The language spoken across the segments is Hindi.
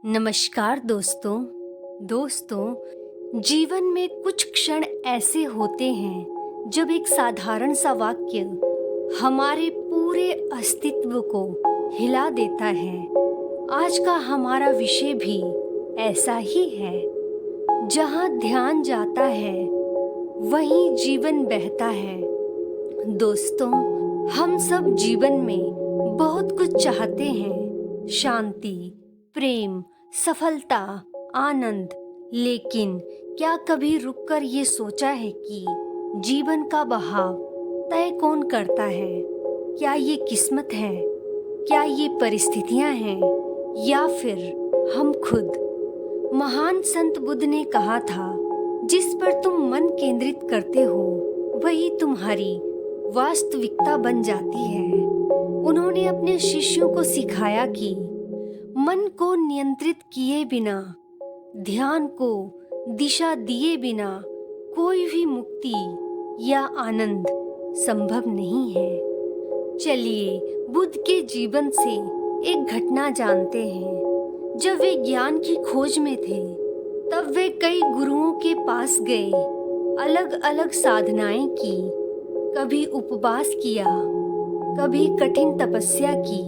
नमस्कार दोस्तों जीवन में कुछ क्षण ऐसे होते हैं जब एक साधारण सा वाक्य हमारे पूरे अस्तित्व को हिला देता है। आज का हमारा विषय भी ऐसा ही है। जहाँ ध्यान जाता है वहीं जीवन बहता है। दोस्तों, हम सब जीवन में बहुत कुछ चाहते हैं, शांति, प्रेम, सफलता, आनंद। लेकिन क्या कभी रुककर ये सोचा है कि जीवन का बहाव तय कौन करता है? क्या ये किस्मत है? क्या ये परिस्थितियां हैं या फिर हम खुद? महान संत बुद्ध ने कहा था, जिस पर तुम मन केंद्रित करते हो वही तुम्हारी वास्तविकता बन जाती है। उन्होंने अपने शिष्यों को सिखाया कि मन को नियंत्रित किए बिना, ध्यान को दिशा दिए बिना कोई भी मुक्ति या आनंद संभव नहीं है। चलिए बुद्ध के जीवन से एक घटना जानते हैं। जब वे ज्ञान की खोज में थे तब वे कई गुरुओं के पास गए, अलग अलग साधनाएं की, कभी उपवास किया, कभी कठिन तपस्या की,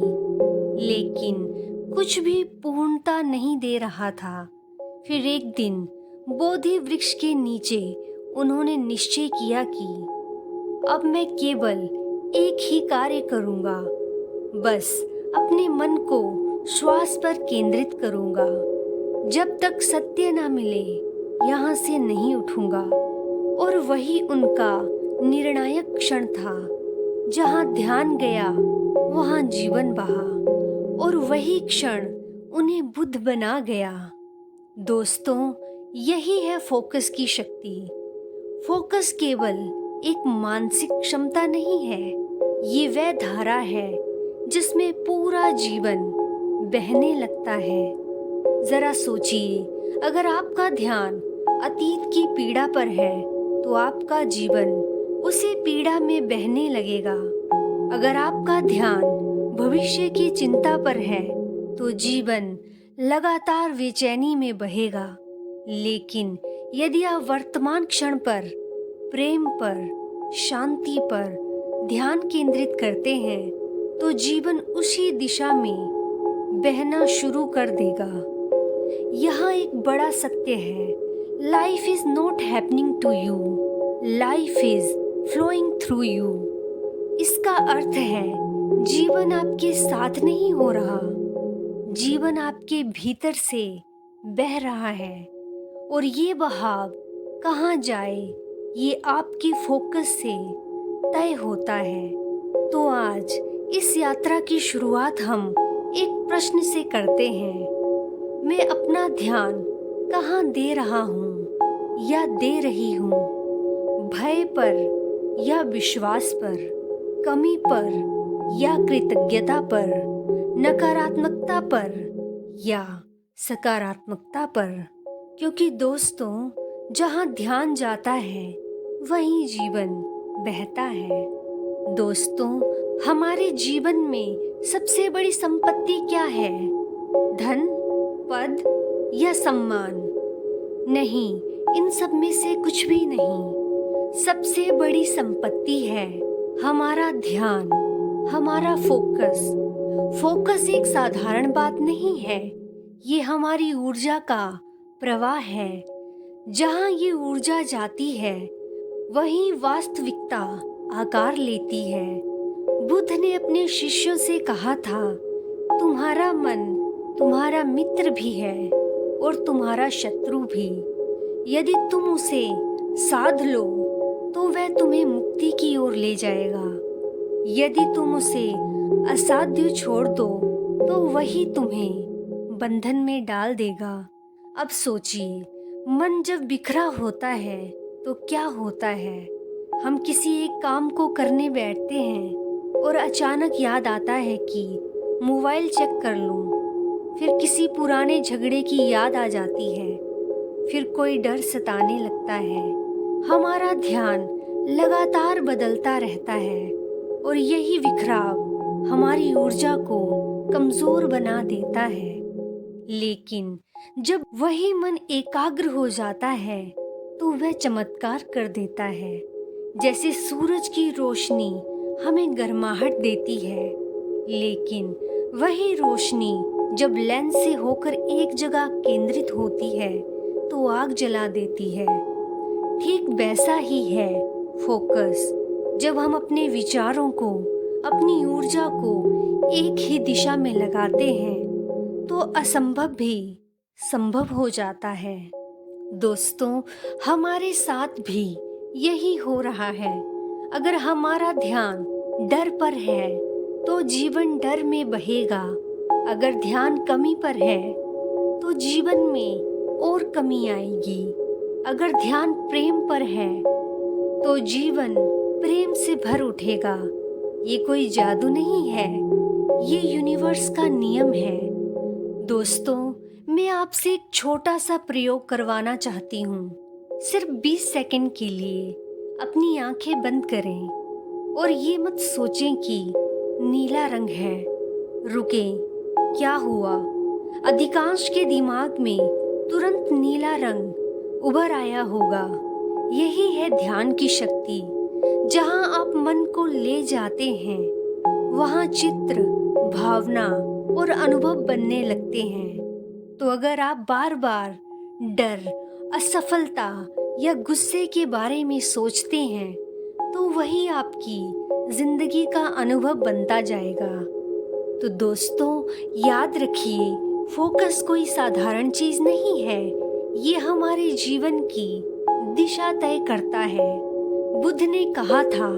लेकिन कुछ भी पूर्णता नहीं दे रहा था। फिर एक दिन बोधि वृक्ष के नीचे उन्होंने निश्चय किया कि अब मैं केवल एक ही कार्य करूंगा, बस अपने मन को श्वास पर केंद्रित करूंगा। जब तक सत्य न मिले यहाँ से नहीं उठूंगा। और वही उनका निर्णायक क्षण था। जहाँ ध्यान गया वहाँ जीवन बहा, और वही क्षण उन्हें बुद्ध बना गया। दोस्तों, यही है फोकस की शक्ति। फोकस केवल एक मानसिक क्षमता नहीं है, ये वह धारा है जिसमें पूरा जीवन बहने लगता है। जरा सोचिए, अगर आपका ध्यान अतीत की पीड़ा पर है तो आपका जीवन उसी पीड़ा में बहने लगेगा। अगर आपका ध्यान भविष्य की चिंता पर है तो जीवन लगातार बेचैनी में बहेगा। लेकिन यदि आप वर्तमान क्षण पर, प्रेम पर, शांति पर ध्यान केंद्रित करते हैं तो जीवन उसी दिशा में बहना शुरू कर देगा। यहाँ एक बड़ा सत्य है, life is not happening to you, life is flowing through you. इसका अर्थ है जीवन आपके साथ नहीं हो रहा, जीवन आपके भीतर से बह रहा है। और ये बहाव कहाँ जाए ये आपकी फोकस से तय होता है। तो आज इस यात्रा की शुरुआत हम एक प्रश्न से करते हैं। मैं अपना ध्यान कहाँ दे रहा हूँ या दे रही हूँ? भय पर या विश्वास पर, कमी पर या कृतज्ञता पर, नकारात्मकता पर या सकारात्मकता पर? क्योंकि दोस्तों, जहाँ ध्यान जाता है वहीं जीवन बहता है। दोस्तों, हमारे जीवन में सबसे बड़ी संपत्ति क्या है? धन, पद या सम्मान? नहीं, इन सब में से कुछ भी नहीं। सबसे बड़ी संपत्ति है हमारा ध्यान, हमारा फोकस। फोकस एक साधारण बात नहीं है, ये हमारी ऊर्जा का प्रवाह है। जहाँ ये ऊर्जा जाती है वहीं वास्तविकता आकार लेती है। बुद्ध ने अपने शिष्यों से कहा था, तुम्हारा मन तुम्हारा मित्र भी है और तुम्हारा शत्रु भी। यदि तुम उसे साध लो तो वह तुम्हें मुक्ति की ओर ले जाएगा। यदि तुम उसे असाध्य छोड़ दो तो वही तुम्हें बंधन में डाल देगा। अब सोचिए, मन जब बिखरा होता है तो क्या होता है? हम किसी एक काम को करने बैठते हैं और अचानक याद आता है कि मोबाइल चेक कर लूं। फिर किसी पुराने झगड़े की याद आ जाती है। फिर कोई डर सताने लगता है। हमारा ध्यान लगातार बदलता रहता है और यही बिखराव हमारी ऊर्जा को कमजोर बना देता है। लेकिन जब वही मन एकाग्र हो जाता है तो वह चमत्कार कर देता है। जैसे सूरज की रोशनी हमें गर्माहट देती है, लेकिन वही रोशनी जब लेंस से होकर एक जगह केंद्रित होती है तो आग जला देती है। ठीक वैसा ही है फोकस। जब हम अपने विचारों को, अपनी ऊर्जा को एक ही दिशा में लगाते हैं तो असंभव भी संभव हो जाता है। दोस्तों, हमारे साथ भी यही हो रहा है। अगर हमारा ध्यान डर पर है तो जीवन डर में बहेगा। अगर ध्यान कमी पर है तो जीवन में और कमी आएगी। अगर ध्यान प्रेम पर है तो जीवन प्रेम से भर उठेगा। ये कोई जादू नहीं है, ये यूनिवर्स का नियम है। दोस्तों, मैं आपसे एक छोटा सा प्रयोग करवाना चाहती हूँ। सिर्फ 20 सेकंड के लिए अपनी आंखें बंद करें और ये मत सोचें कि नीला रंग है। रुकें, क्या हुआ? अधिकांश के दिमाग में तुरंत नीला रंग उभर आया होगा। यही है ध्यान की शक्ति। जहाँ आप मन को ले जाते हैं वहाँ चित्र, भावना और अनुभव बनने लगते हैं। तो अगर आप बार बार डर, असफलता या गुस्से के बारे में सोचते हैं तो वही आपकी जिंदगी का अनुभव बनता जाएगा। तो दोस्तों, याद रखिए, फोकस कोई साधारण चीज नहीं है। ये हमारे जीवन की दिशा तय करता है। बुद्ध ने कहा था,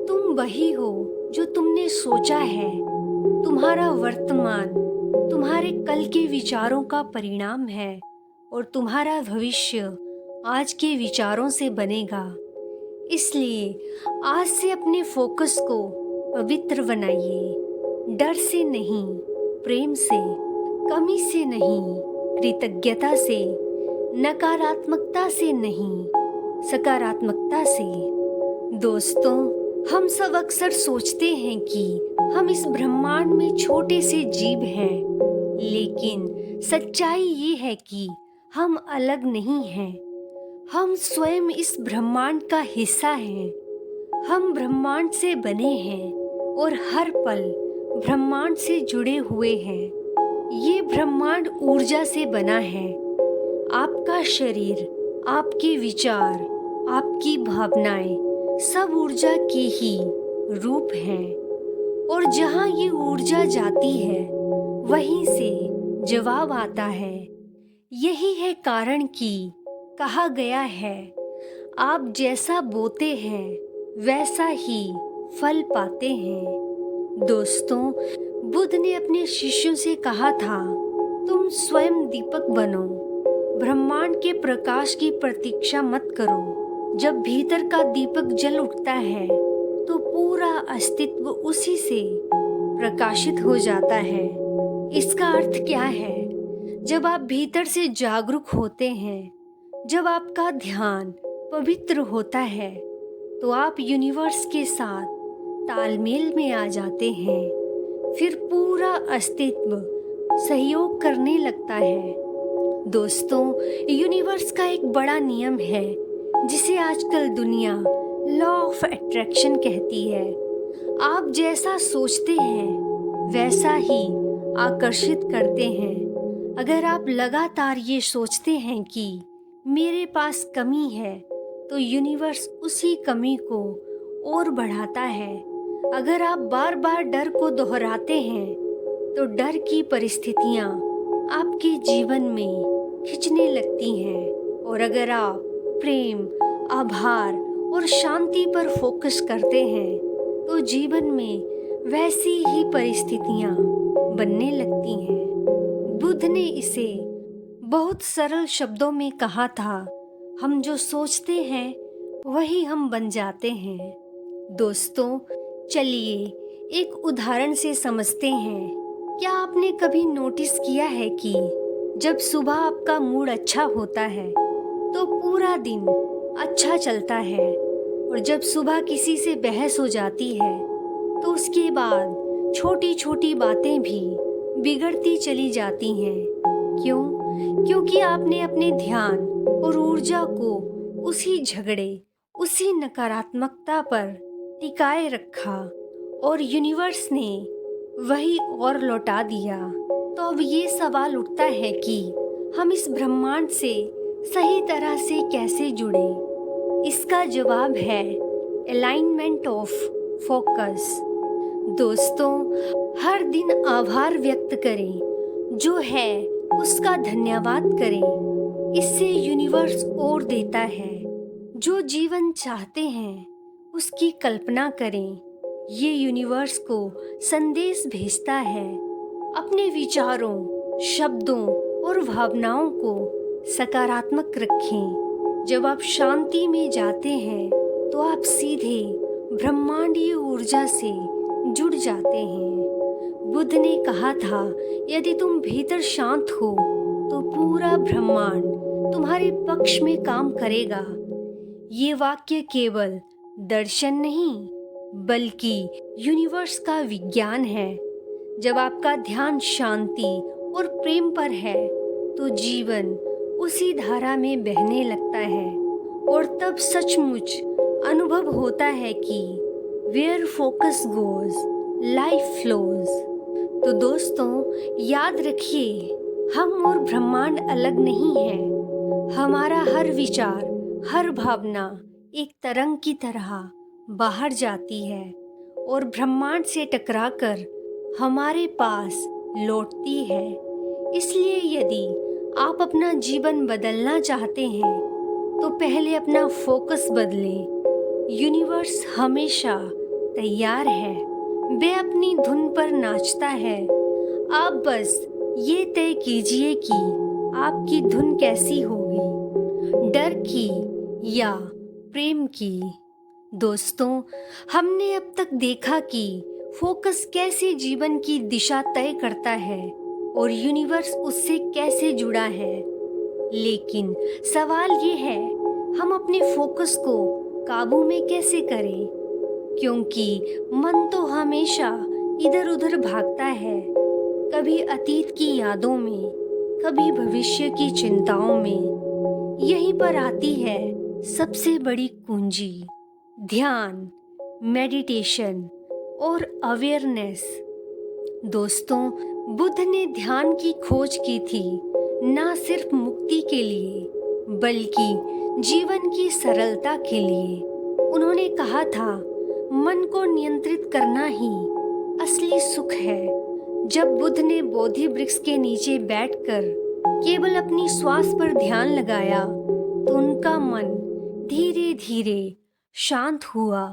तुम वही हो जो तुमने सोचा है। तुम्हारा वर्तमान तुम्हारे कल के विचारों का परिणाम है और तुम्हारा भविष्य आज के विचारों से बनेगा। इसलिए आज से अपने फोकस को पवित्र बनाइए। डर से नहीं, प्रेम से, कमी से नहीं, कृतज्ञता से, नकारात्मकता से नहीं, सकारात्मकता से। दोस्तों, हम सब अक्सर सोचते हैं कि हम इस ब्रह्मांड में छोटे से जीव हैं, लेकिन सच्चाई ये है कि हम अलग नहीं हैं। हम स्वयं इस ब्रह्मांड का हिस्सा हैं। हम ब्रह्मांड से बने हैं और हर पल ब्रह्मांड से जुड़े हुए हैं। ये ब्रह्मांड ऊर्जा से बना है। आपका शरीर, आपके विचार, आपकी भावनाएं सब ऊर्जा के ही रूप हैं। और जहाँ ये ऊर्जा जाती है वहीं से जवाब आता है। यही है कारण कि कहा गया है, आप जैसा बोते हैं वैसा ही फल पाते हैं। दोस्तों, बुद्ध ने अपने शिष्यों से कहा था, तुम स्वयं दीपक बनो। ब्रह्मांड के प्रकाश की प्रतीक्षा मत करो। जब भीतर का दीपक जल उठता है तो पूरा अस्तित्व उसी से प्रकाशित हो जाता है। इसका अर्थ क्या है? जब आप भीतर से जागरूक होते हैं, जब आपका ध्यान पवित्र होता है, तो आप यूनिवर्स के साथ तालमेल में आ जाते हैं। फिर पूरा अस्तित्व सहयोग करने लगता है। दोस्तों, यूनिवर्स का एक बड़ा नियम है जिसे आजकल दुनिया लॉ ऑफ अट्रैक्शन कहती है। आप जैसा सोचते हैं वैसा ही आकर्षित करते हैं। अगर आप लगातार ये सोचते हैं कि मेरे पास कमी है, तो यूनिवर्स उसी कमी को और बढ़ाता है। अगर आप बार बार डर को दोहराते हैं तो डर की परिस्थितियाँ आपके जीवन में खिंचने लगती हैं। और अगर आप प्रेम, आभार और शांति पर फोकस करते हैं तो जीवन में वैसी ही परिस्थितियाँ बनने लगती हैं। बुद्ध ने इसे बहुत सरल शब्दों में कहा था, हम जो सोचते हैं वही हम बन जाते हैं। दोस्तों, चलिए एक उदाहरण से समझते हैं। क्या आपने कभी नोटिस किया है कि जब सुबह आपका मूड अच्छा होता है तो पूरा दिन अच्छा चलता है, और जब सुबह किसी से बहस हो जाती है तो उसके बाद छोटी छोटी बातें भी बिगड़ती चली जाती हैं। क्यों? क्योंकि आपने अपने ध्यान और ऊर्जा को उसी झगड़े, उसी नकारात्मकता पर टिकाए रखा और यूनिवर्स ने वही और लौटा दिया। तो अब ये सवाल उठता है कि हम इस ब्रह्मांड से सही तरह से कैसे जुड़े? इसका जवाब है अलाइनमेंट ऑफ फोकस। दोस्तों, हर दिन आभार व्यक्त करें, जो है उसका धन्यवाद करें। इससे यूनिवर्स और देता है। जो जीवन चाहते हैं उसकी कल्पना करें। ये यूनिवर्स को संदेश भेजता है। अपने विचारों, शब्दों और भावनाओं को सकारात्मक रखें। जब आप शांति में जाते हैं तो आप सीधे ब्रह्मांडीय ऊर्जा से जुड़ जाते हैं। बुद्ध ने कहा था, यदि तुम भीतर शांत हो तो पूरा ब्रह्मांड तुम्हारे पक्ष में काम करेगा। ये वाक्य केवल दर्शन नहीं बल्कि यूनिवर्स का विज्ञान है। जब आपका ध्यान शांति और प्रेम पर है तो जीवन उसी धारा में बहने लगता है और तब सचमुच अनुभव होता है कि where focus goes life flows. तो दोस्तों, याद रखिए, हम और ब्रह्मांड अलग नहीं है। हमारा हर विचार, हर भावना एक तरंग की तरह बाहर जाती है और ब्रह्मांड से टकराकर हमारे पास लौटती है। इसलिए यदि आप अपना जीवन बदलना चाहते हैं तो पहले अपना फोकस बदलें। यूनिवर्स हमेशा तैयार है, वह अपनी धुन पर नाचता है। आप बस ये तय कीजिए कि आपकी धुन कैसी होगी, डर की या प्रेम की। दोस्तों, हमने अब तक देखा कि फोकस कैसे जीवन की दिशा तय करता है और यूनिवर्स उससे कैसे जुड़ा है। लेकिन सवाल ये है, हम अपने फोकस को काबू में कैसे करें? क्योंकि मन तो हमेशा इधर उधर भागता है, कभी अतीत की यादों में, कभी भविष्य की चिंताओं में। यहीं पर आती है सबसे बड़ी कुंजी, ध्यान, मेडिटेशन और अवेयरनेस। दोस्तों, बुद्ध ने ध्यान की खोज की थी, ना सिर्फ मुक्ति के लिए बल्कि जीवन की सरलता के लिए। उन्होंने कहा था, मन को नियंत्रित करना ही असली सुख है। जब बुद्ध ने बोधि वृक्ष के नीचे बैठकर केवल अपनी श्वास पर ध्यान लगाया तो उनका मन धीरे धीरे शांत हुआ।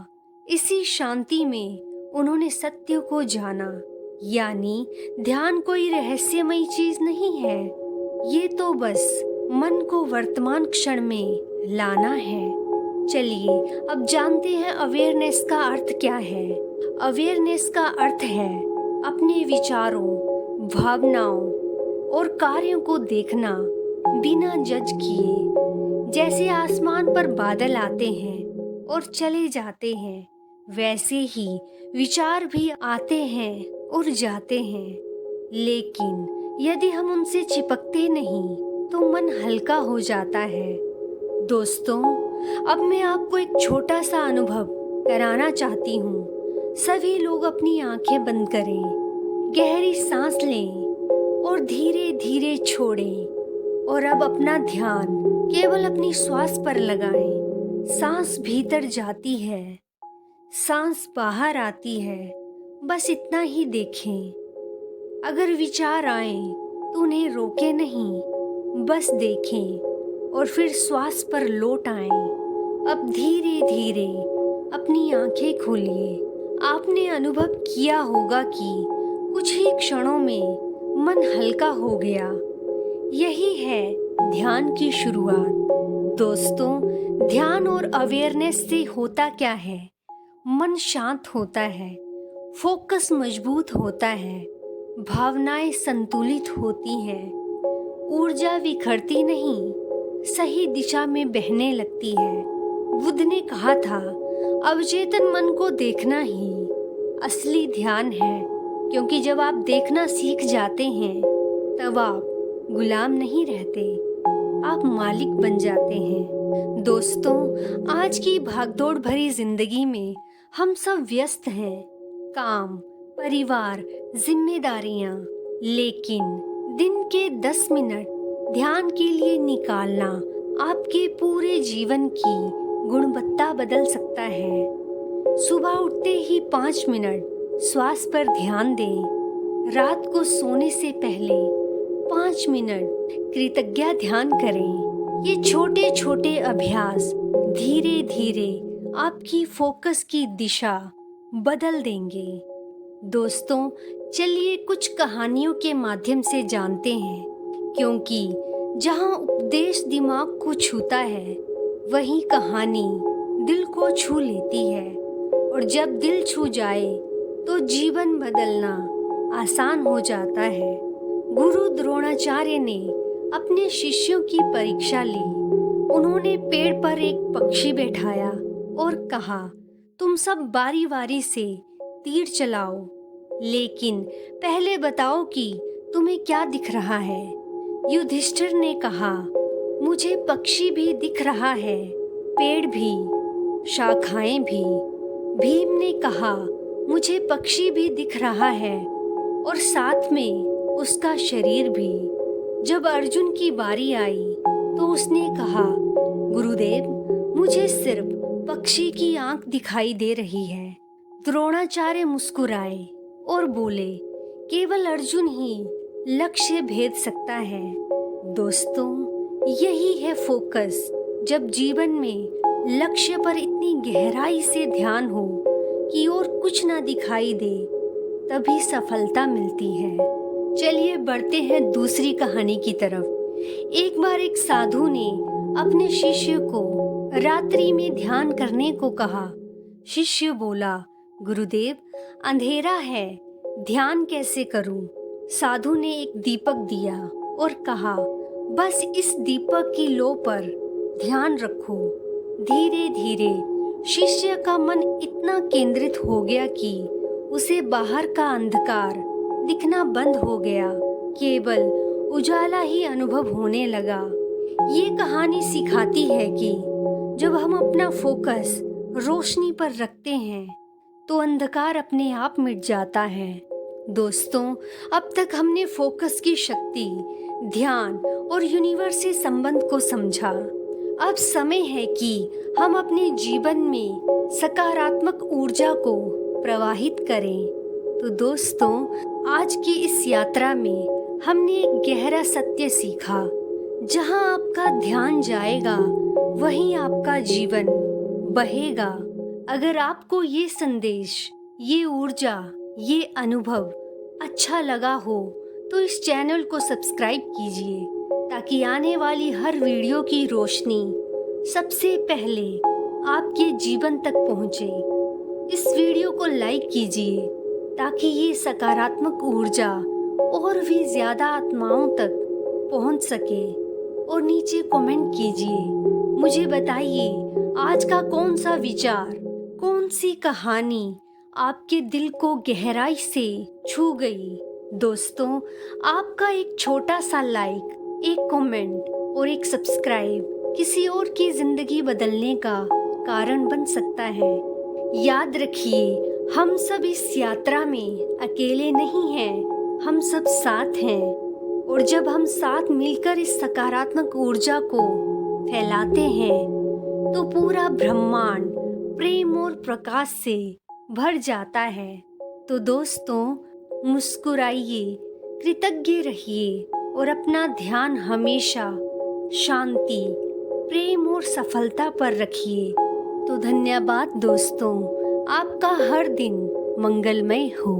इसी शांति में उन्होंने सत्य को जाना। यानी ध्यान कोई रहस्यमयी चीज नहीं है, ये तो बस मन को वर्तमान क्षण में लाना है। चलिए अब जानते हैं अवेयरनेस का अर्थ क्या है। अवेयरनेस का अर्थ है अपने विचारों, भावनाओं और कार्यों को देखना बिना जज किए। जैसे आसमान पर बादल आते हैं और चले जाते हैं, वैसे ही विचार भी आते हैं और जाते हैं। लेकिन यदि हम उनसे चिपकते नहीं तो मन हल्का हो जाता है। दोस्तों, अब मैं आपको एक छोटा सा अनुभव कराना चाहती हूँ। सभी लोग अपनी आंखें बंद करें, गहरी सांस लें और धीरे धीरे छोड़ें। और अब अपना ध्यान केवल अपनी श्वास पर लगाएं। सांस भीतर जाती है, सांस बाहर आती है, बस इतना ही देखें। अगर विचार आए तो उन्हें रोके नहीं, बस देखें और फिर श्वास पर लौट आएं। अब धीरे धीरे अपनी आंखें खोलिए। आपने अनुभव किया होगा कि कुछ ही क्षणों में मन हल्का हो गया। यही है ध्यान की शुरुआत। दोस्तों, ध्यान और अवेयरनेस से होता क्या है? मन शांत होता है, फोकस मजबूत होता है, भावनाएं संतुलित होती हैं, ऊर्जा बिखरती नहीं, सही दिशा में बहने लगती है। बुद्ध ने कहा था, अवचेतन मन को देखना ही असली ध्यान है, क्योंकि जब आप देखना सीख जाते हैं तब आप गुलाम नहीं रहते, आप मालिक बन जाते हैं। दोस्तों, आज की भागदौड़ भरी जिंदगी में हम सब व्यस्त हैं, काम, परिवार, जिम्मेदारियां, लेकिन दिन के 10 मिनट ध्यान के लिए निकालना आपके पूरे जीवन की गुणवत्ता बदल सकता है। सुबह उठते ही 5 मिनट श्वास पर ध्यान दें। रात को सोने से पहले 5 मिनट कृतज्ञता ध्यान करें। ये छोटे छोटे अभ्यास धीरे धीरे आपकी फोकस की दिशा बदल देंगे। दोस्तों, चलिए कुछ कहानियों के माध्यम से जानते हैं, क्योंकि जहाँ उपदेश दिमाग को छूता है, वहीं कहानी दिल को छू लेती है। और जब दिल छू जाए तो जीवन बदलना आसान हो जाता है। गुरु द्रोणाचार्य ने अपने शिष्यों की परीक्षा ली। उन्होंने पेड़ पर एक पक्षी बैठाया और कहा, तुम सब बारी बारी से तीर चलाओ, लेकिन पहले बताओ कि तुम्हें क्या दिख रहा है। युधिष्ठिर ने कहा, मुझे पक्षी भी दिख रहा है, पेड़ भी, शाखाएं भी। भीम ने कहा, मुझे पक्षी भी दिख रहा है और साथ में उसका शरीर भी। जब अर्जुन की बारी आई तो उसने कहा, गुरुदेव, मुझे सिर्फ पक्षी की आंख दिखाई दे रही है। द्रोणाचार्य मुस्कुराए और बोले, केवल अर्जुन ही लक्ष्य भेद सकता है। दोस्तों, यही है फोकस। जब जीवन में लक्ष्य पर इतनी गहराई से ध्यान हो कि और कुछ ना दिखाई दे, तभी सफलता मिलती है। चलिए बढ़ते हैं दूसरी कहानी की तरफ। एक बार एक साधु ने अपने शिष्य को रात्रि में ध्यान करने को कहा। शिष्य बोला, गुरुदेव, अंधेरा है, ध्यान कैसे करूं? साधु ने एक दीपक दिया और कहा, बस इस दीपक की लो पर ध्यान रखो। धीरे धीरे शिष्य का मन इतना केंद्रित हो गया कि उसे बाहर का अंधकार दिखना बंद हो गया, केवल उजाला ही अनुभव होने लगा। ये कहानी सिखाती है कि जब हम अपना फोकस रोशनी पर रखते हैं तो अंधकार अपने आप मिट जाता है। दोस्तों, अब तक हमने फोकस की शक्ति, ध्यान और यूनिवर्स से संबंध को समझा। अब समय है कि हम अपने जीवन में सकारात्मक ऊर्जा को प्रवाहित करें। तो दोस्तों, आज की इस यात्रा में हमने एक गहरा सत्य सीखा, जहां आपका ध्यान जाएगा वहीं आपका जीवन बहेगा। अगर आपको ये संदेश, ये ऊर्जा, ये अनुभव अच्छा लगा हो तो इस चैनल को सब्सक्राइब कीजिए, ताकि आने वाली हर वीडियो की रोशनी सबसे पहले आपके जीवन तक पहुंचे। इस वीडियो को लाइक कीजिए ताकि ये सकारात्मक ऊर्जा और भी ज़्यादा आत्माओं तक पहुंच सके। और नीचे कमेंट कीजिए, मुझे बताइए आज का कौन सा विचार, कौन सी कहानी आपके दिल को गहराई से छू गई। दोस्तों, आपका एक छोटा सा लाइक, एक कमेंट और एक सब्सक्राइब किसी और की जिंदगी बदलने का कारण बन सकता है। याद रखिए, हम सब इस यात्रा में अकेले नहीं हैं, हम सब साथ हैं। और जब हम साथ मिलकर इस सकारात्मक ऊर्जा को फैलाते हैं तो पूरा ब्रह्मांड प्रेम और प्रकाश से भर जाता है। तो दोस्तों, मुस्कुराइए, कृतज्ञ रहिए और अपना ध्यान हमेशा शांति, प्रेम और सफलता पर रखिए। तो धन्यवाद दोस्तों, आपका हर दिन मंगलमय हो।